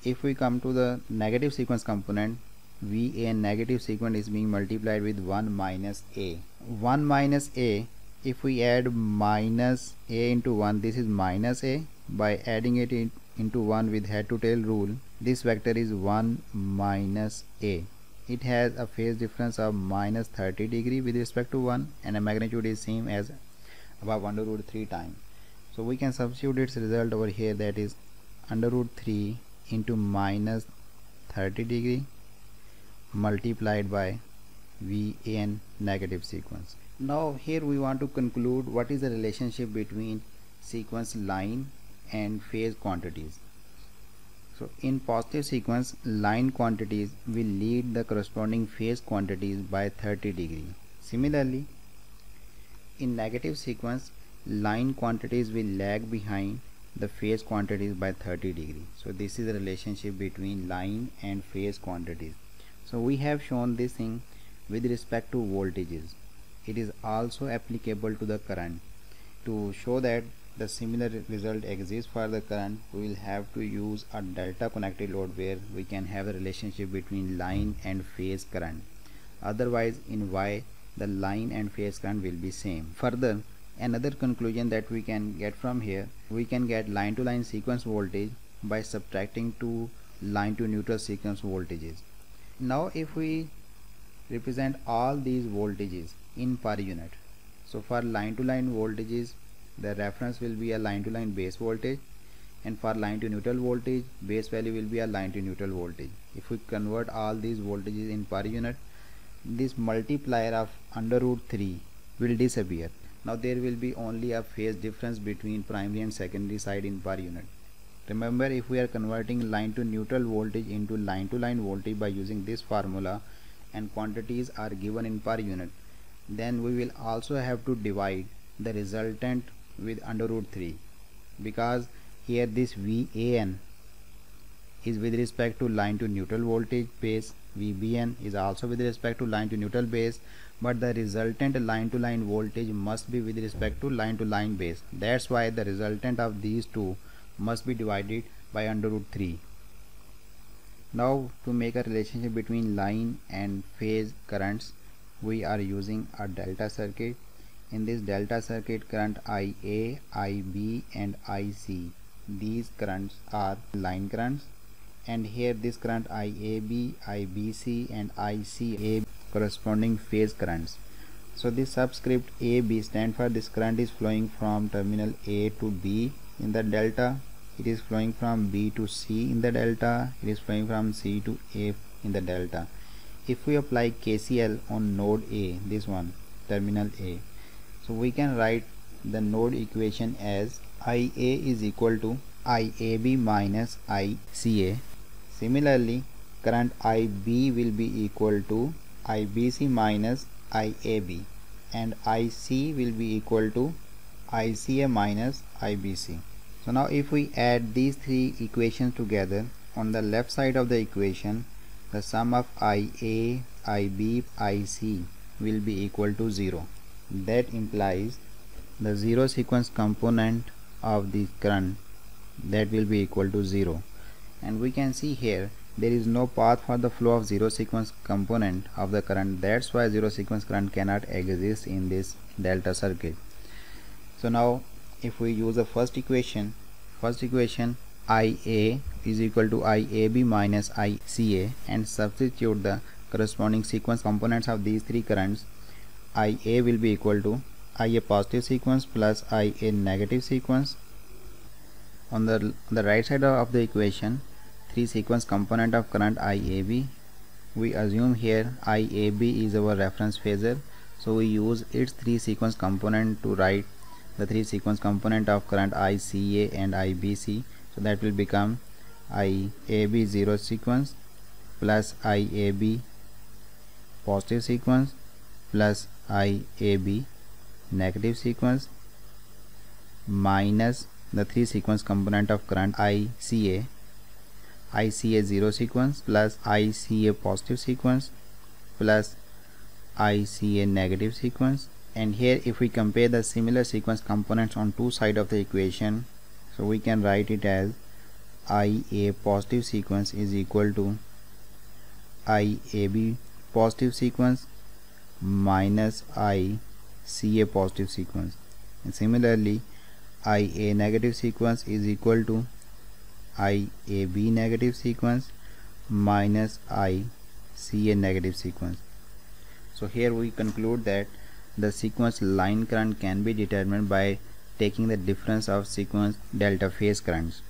if we come to the negative sequence component, VAN negative sequence is being multiplied with 1 minus A. 1 minus A, if we add minus A into 1, this is minus A. By adding it into 1 with head to tail rule, this vector is 1 minus A. It has a phase difference of minus 30 degree with respect to 1 and a magnitude is same as above under root 3 times. So we can substitute its result over here, that is under root 3 into minus 30 degree multiplied by VAN negative sequence. Now here we want to conclude what is the relationship between sequence line and phase quantities. So in positive sequence, line quantities will lead the corresponding phase quantities by 30 degree. Similarly, in negative sequence, line quantities will lag behind the phase quantities by 30 degree. So this is the relationship between line and phase quantities. So we have shown this thing with respect to voltages. It is also applicable to the current. To show that the similar result exists for the current, we will have to use a delta connected load where we can have a relationship between line and phase current. Otherwise in Y, the line and phase current will be same. Further, another conclusion that we can get from here, we can get line to line sequence voltage by subtracting two line to neutral sequence voltages. Now if we represent all these voltages in per unit, so for line to line voltages, the reference will be a line to line base voltage, and for line to neutral voltage, base value will be a line to neutral voltage. If we convert all these voltages in per unit, this multiplier of under root 3 will disappear. Now there will be only a phase difference between primary and secondary side in per unit. Remember, if we are converting line to neutral voltage into line to line voltage by using this formula and quantities are given in per unit, then we will also have to divide the resultant with under root 3, because here this VAN is with respect to line to neutral voltage base, VBN is also with respect to line to neutral base, but the resultant line to line voltage must be with respect to line base. That's why the resultant of these two must be divided by under root 3. Now to make a relationship between line and phase currents, we are using a delta circuit. In this delta circuit, current IA, IB and IC, these currents are line currents, and here this current IAB, IBC and ICA corresponding phase currents. So this subscript AB stand for this current is flowing from terminal A to B in the delta, it is flowing from B to C in the delta, it is flowing from C to A in the delta. If we apply KCL on node A, this one, terminal A, so we can write the node equation as IA is equal to IAB minus ICA. Similarly, current IB will be equal to IBC minus IAB, and IC will be equal to ICA minus IBC. So now if we add these three equations together, on the left side of the equation, the sum of IA, IB, IC will be equal to 0. That implies the zero sequence component of the current, that will be equal to 0. And we can see here there is no path for the flow of zero sequence component of the current. That's why zero sequence current cannot exist in this delta circuit. So now if we use the first equation IA is equal to IAB minus ICA, and substitute the corresponding sequence components of these three currents, IA will be equal to IA positive sequence plus IA negative sequence. On the right side of the equation, three sequence component of current IAB. We assume here IAB is our reference phasor, so we use its three sequence component to write the three sequence component of current ICA and IBC. So that will become IAB zero sequence plus IAB positive sequence plus IAB negative sequence minus the three sequence component of current ICA zero sequence plus ICA positive sequence plus ICA negative sequence. And here if we compare the similar sequence components on two sides of the equation, so we can write it as IA positive sequence is equal to IAB positive sequence minus ICA positive sequence, and similarly IA negative sequence is equal to IAB negative sequence minus ICA negative sequence. So here we conclude that the sequence line current can be determined by taking the difference of sequence delta phase currents,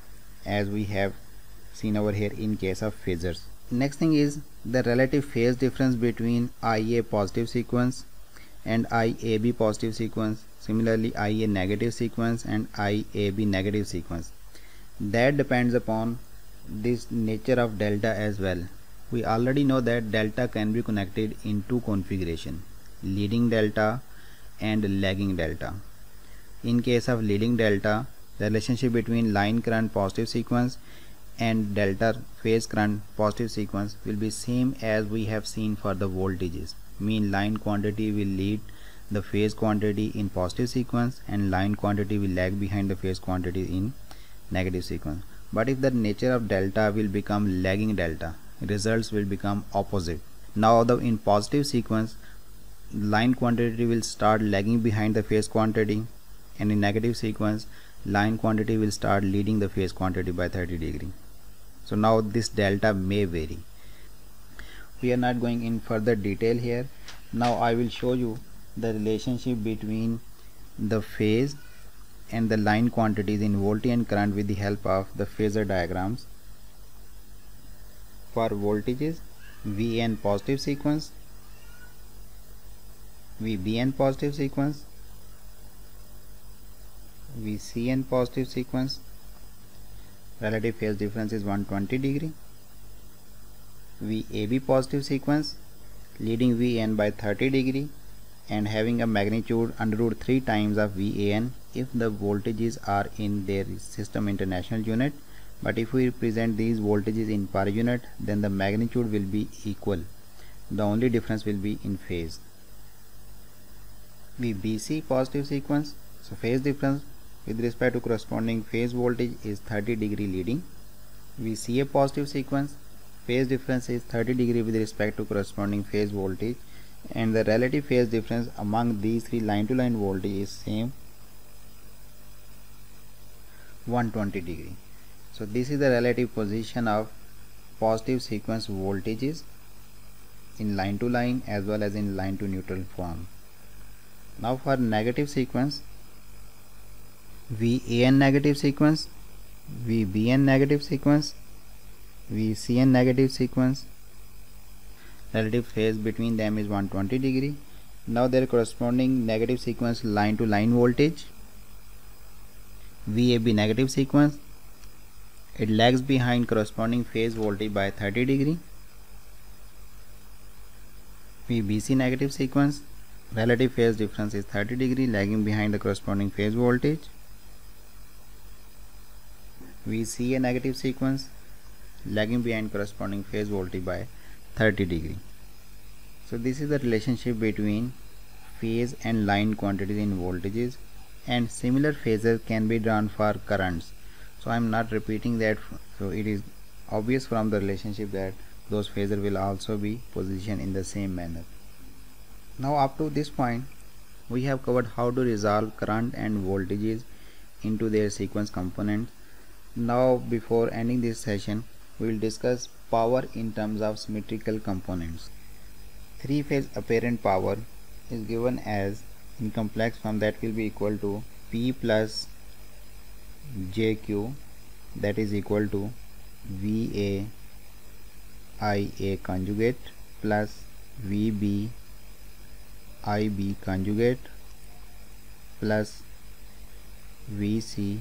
as we have seen over here in case of phasors. Next thing is the relative phase difference between IA positive sequence and IAB positive sequence, similarly IA negative sequence and IAB negative sequence. That depends upon this nature of delta as well. We already know that delta can be connected in two configuration, leading delta and lagging delta. In case of leading delta, the relationship between line current positive sequence and delta phase current positive sequence will be same as we have seen for the voltages. Mean line quantity will lead the phase quantity in positive sequence and line quantity will lag behind the phase quantity in negative sequence. But if the nature of delta will become lagging delta, results will become opposite. Now in positive sequence, line quantity will start lagging behind the phase quantity, and in negative sequence line quantity will start leading the phase quantity by 30 degree. So now this delta may vary. We are not going in further detail here. Now I will show you the relationship between the phase and the line quantities in voltage and current with the help of the phasor diagrams. For voltages, VN positive sequence, VBN positive sequence, VCN positive sequence, relative phase difference is 120 degree. VAB positive sequence, leading VN by 30 degree and having a magnitude under root 3 times of VAN if the voltages are in their system international unit. But if we represent these voltages in per unit, then the magnitude will be equal. The only difference will be in phase. VBC positive sequence, so phase difference with respect to corresponding phase voltage is 30 degree leading. VCA positive sequence, phase difference is 30 degree with respect to corresponding phase voltage, and the relative phase difference among these three line to line voltage is same, 120 degree. So this is the relative position of positive sequence voltages in line to line as well as in line to neutral form. Now for negative sequence, VAN negative sequence, VBN negative sequence, VCN negative sequence, relative phase between them is 120 degree. Now their corresponding negative sequence line to line voltage VAB negative sequence, it lags behind corresponding phase voltage by 30 degree. VBC negative sequence, relative phase difference is 30 degree, lagging behind the corresponding phase voltage. VCA negative sequence, lagging behind corresponding phase voltage by 30 degree. So this is the relationship between phase and line quantities in voltages, and similar phasors can be drawn for currents. So I am not repeating that, so it is obvious from the relationship that those phasors will also be positioned in the same manner. Now up to this point we have covered how to resolve current and voltages into their sequence components. Now before ending this session we will discuss power in terms of symmetrical components. Three-phase apparent power is given as, in complex form, that will be equal to P plus JQ, that is equal to VA IA conjugate plus VB IB conjugate plus VC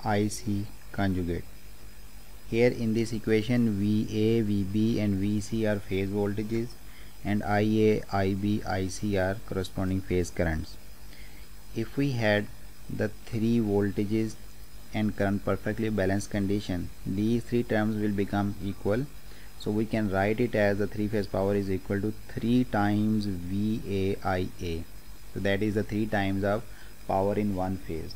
IC conjugate. Here in this equation VA, VB and VC are phase voltages and IA, IB, IC are corresponding phase currents. If we had the three voltages and current perfectly balanced condition, these three terms will become equal. So we can write it as the three-phase power is equal to 3 times VAIA. So that is the 3 times of power in one phase.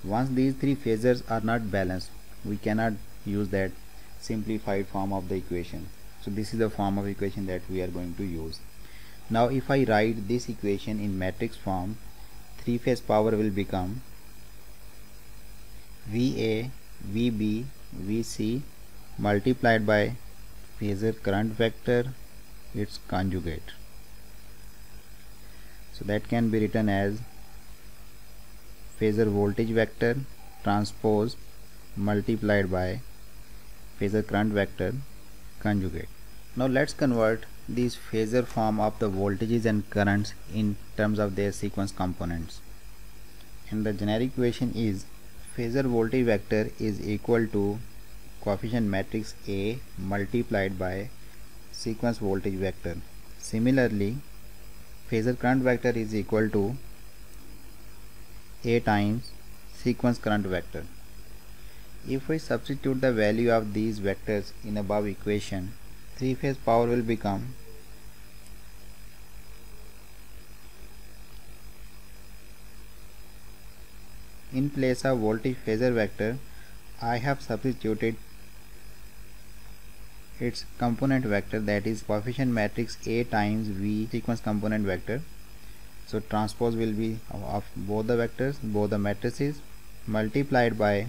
Once these three phasors are not balanced, we cannot use that simplified form of the equation. So this is the form of equation that we are going to use. Now if I write this equation in matrix form, three-phase power will become VA, VB, VC multiplied by phasor current vector, its conjugate. So that can be written as phasor voltage vector transpose multiplied by phasor current vector conjugate. Now let's convert these phasor form of the voltages and currents in terms of their sequence components. And the generic equation is phasor voltage vector is equal to coefficient matrix A multiplied by sequence voltage vector. Similarly, phasor current vector is equal to A times sequence current vector. If we substitute the value of these vectors in above equation, three-phase power will become in place of voltage phasor vector, I have substituted its component vector, that is coefficient matrix A times V sequence component vector. So transpose will be of both the vectors, both the matrices, multiplied by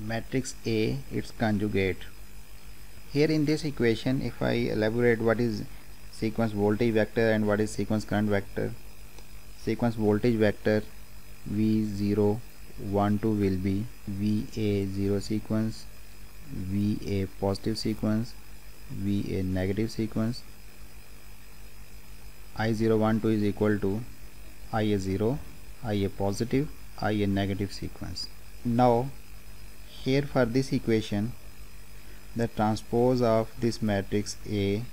matrix A, its conjugate. Here in this equation, if I elaborate what is sequence voltage vector and what is sequence current vector, sequence voltage vector V0 1 2 will be VA0 sequence, VA positive sequence, VA negative sequence. I0 2 is equal to IA0, IA positive, IA negative sequence. Now here for this equation, the transpose of this matrix A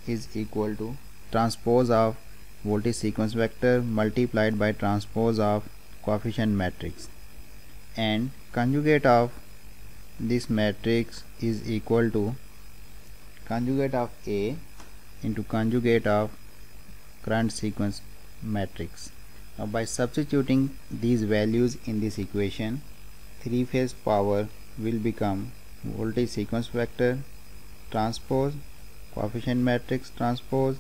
is equal to transpose of voltage sequence vector multiplied by transpose of coefficient matrix, and conjugate of this matrix is equal to conjugate of A into conjugate of current sequence matrix. Now by substituting these values in this equation, three-phase power will become voltage sequence vector transpose coefficient matrix transpose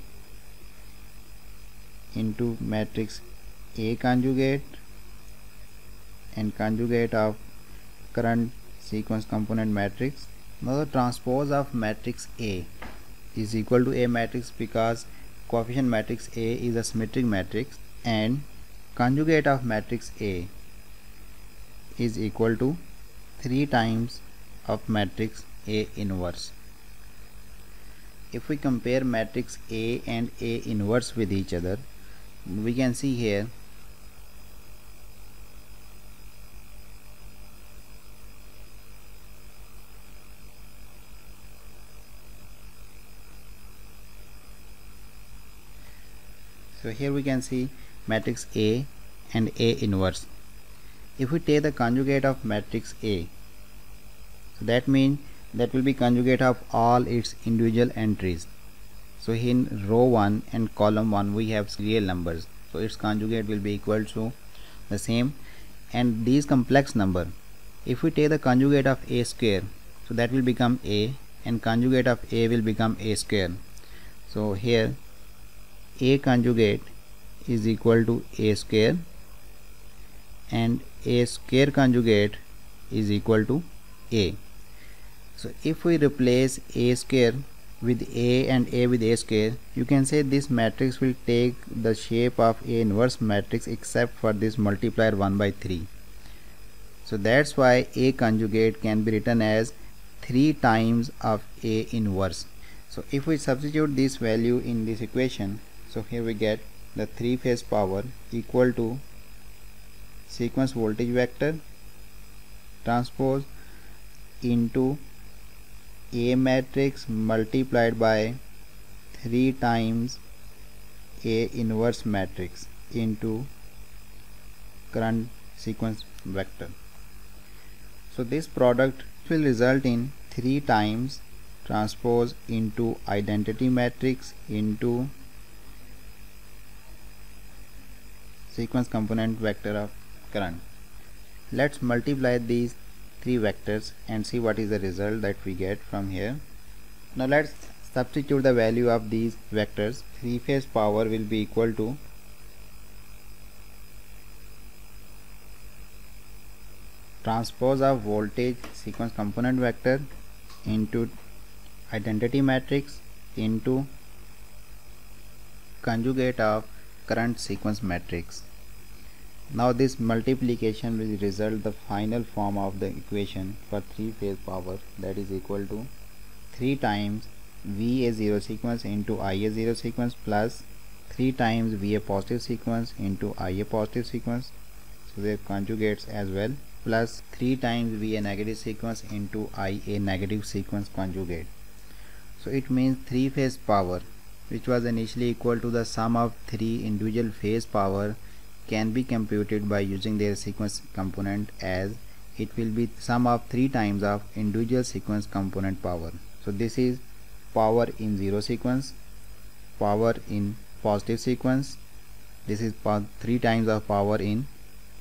into matrix A conjugate and conjugate of current sequence component matrix. Now the transpose of matrix A is equal to A matrix because coefficient matrix A is a symmetric matrix, and conjugate of matrix A is equal to 3 times of matrix A inverse. If we compare matrix A and A inverse with each other, we can see here we can see matrix A and A inverse. If we take the conjugate of matrix A, so that means that will be conjugate of all its individual entries. So in row 1 and column 1 we have real numbers, so its conjugate will be equal to the same. And these complex number, if we take the conjugate of A square, so that will become A, and conjugate of A will become A square. So here A conjugate is equal to A square and A square conjugate is equal to A. So if we replace A square with A and A with A square, you can say this matrix will take the shape of A inverse matrix except for this multiplier 1 by 3. So that's why A conjugate can be written as 3 times of A inverse. So if we substitute this value in this equation, so here we get the 3-phase power equal to sequence voltage vector transpose into A matrix multiplied by 3 times A inverse matrix into current sequence vector. So this product will result in 3 times transpose into identity matrix into sequence component vector of current. Let's multiply these 3 vectors and see what is the result that we get from here. Now let's substitute the value of these vectors. 3-phase power will be equal to transpose of voltage sequence component vector into identity matrix into conjugate of current sequence matrix. Now this multiplication will result the final form of the equation for 3-phase power, that is equal to 3 times VA0 sequence into IA0 sequence plus 3 times VA positive sequence into IA positive sequence, so they conjugates as well, plus 3 times VA negative sequence into IA negative sequence conjugate. So it means 3-phase power, which was initially equal to the sum of 3 individual phase power, can be computed by using their sequence component, as it will be sum of 3 times of individual sequence component power. So this is power in 0 sequence, power in positive sequence, this is 3 times of power in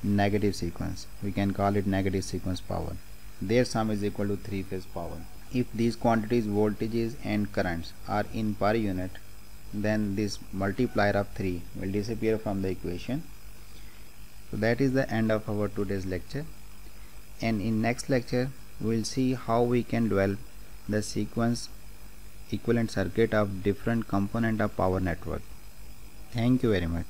negative sequence. We can call it negative sequence power. Their sum is equal to 3-phase power. If these quantities voltages and currents are in per unit, then this multiplier of 3 will disappear from the equation. So that is the end of our today's lecture, and in next lecture we will see how we can develop the sequence equivalent circuit of different component of power network. Thank you very much.